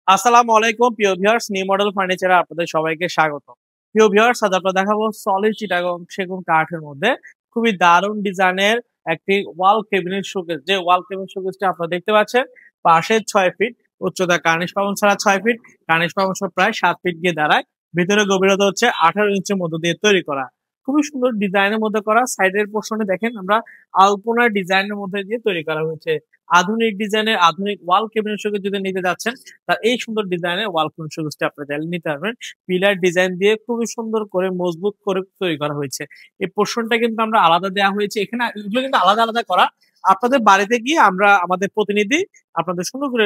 আসসালামু আলাইকুম প্রিয় ভিউয়ার্স, নিউ মডেল ফার্নিচারে আপনাদের সবাইকে স্বাগত। প্রিয় ভিউয়ার্স, আজ আপনাদের দেখাবো সলিড চিটাগং সেগুন কাঠের মধ্যে খুবই দারুণ ডিজাইনের একটি ওয়াল ক্যাবিনেট শোকেস। যে ওয়াল ক্যাবিনেট শোকেসটা আপনারা দেখতে পাচ্ছেন, পাশে 6 ফিট উচ্চতা, কার্নিশ পালং ছাড়া 6 ফিট, কার্নিশ পালং সহ প্রায় 7 ফিট গিয়ে দাঁড়ায়। ভিতরে গভীরতা হচ্ছে 18 ইঞ্চির মধ্য দিয়ে তৈরি করা। খুবই সুন্দর ডিজাইনের মধ্যে করা। সাইডের পোর্শনে দেখেন আমরা আলপনা ডিজাইনের মধ্যে দিয়ে তৈরি করা হয়েছে। আধুনিক ডিজাইনের আধুনিক ওয়াল ক্যাবিনেট শোকেস যদি নিতে যাচ্ছেন, তা এই সুন্দর ডিজাইনের ওয়াল ক্যাবিনেট শোকেসটা আপনারা চাইলে নিতে পারবেন। পিলার ডিজাইন দিয়ে খুবই সুন্দর করে মজবুত করে তৈরি করা হয়েছে। এই পোর্শনটা কিন্তু আমরা আলাদা দেওয়া হয়েছে। এখানে এগুলো কিন্তু আলাদা আলাদা করা। আপনাদের বাড়িতে গিয়ে আমরা আমাদের প্রতিনিধি আপনাদের সুন্দর করে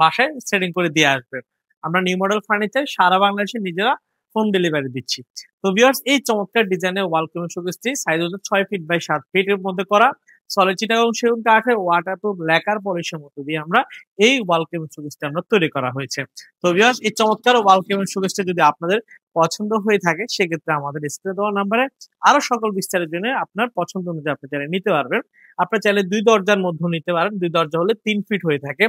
বাসায় সেটিং করে দিয়ে আসবে। আমরা নিউ মডেল ফার্নিচার সারা বাংলাদেশে নিজেরা হোম ডেলিভারি দিচ্ছি। তো ভিউয়ার্স, এই চমৎকার ডিজাইনের ওয়াল ক্যাবিনেট শোকেসটি সাইজ হচ্ছে 6 ফিট বাই 7 ফিট এর মধ্যে করা। সলিড চিটাগং সেগুন কাঠের ওয়াটারপ্রুফ লেকার পলিশের মধ্য দিয়ে আমরা এই ওয়াল ক্যাবিনেট শোকেসটা আমরা তৈরি করা হয়েছে। তো ভিউয়ার্স, এই চমৎকার ওয়াল ক্যাবিনেট শোকেসটা যদি আপনাদের পছন্দ হয়ে থাকে, সেক্ষেত্রে আমাদের স্ক্রিনে দেওয়া নাম্বারে আরো সকল বিস্তারের জন্য আপনার পছন্দ অনুযায়ী আপনি চাইলে নিতে পারবেন। আপনার চাইলে 2 দরজার মধ্যে নিতে পারেন। 2 দরজা হলে 3 ফিট হয়ে থাকে।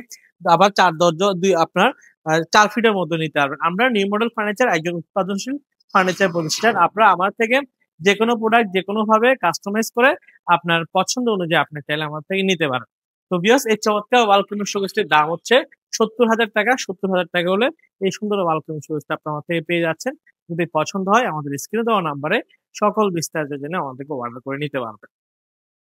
আবার 4 দরজা আপনার 4 ফিটের মধ্যে নিতে পারবেন। আমরা নিউ মডেল ফার্নিচার একজন উৎপাদনশীল ফার্নিচার প্রতিষ্ঠান। আপনারা আমার থেকে যেকোনো প্রোডাক্ট যেকোনোভাবে কাস্টমাইজ করে আপনার পছন্দ অনুযায়ী আপনি চাইলে আমার থেকে নিতে পারেন। তো ভিউয়ার্স, এই চমৎকার ওয়াল ক্যাবিনেট শোকেসটির দাম হচ্ছে ৭০,০০০ টাকা। ৭০,০০০ টাকা হলে এই সুন্দর ওয়াল ক্যাবিনেট শোকেসটা আপনি আমার থেকে পেয়ে যাচ্ছেন। যদি পছন্দ হয় আমাদের স্ক্রিনে দেওয়া নাম্বারে সকল বিস্তারিতের জন্য আমাদেরকে অর্ডার করে নিতে পারবেন।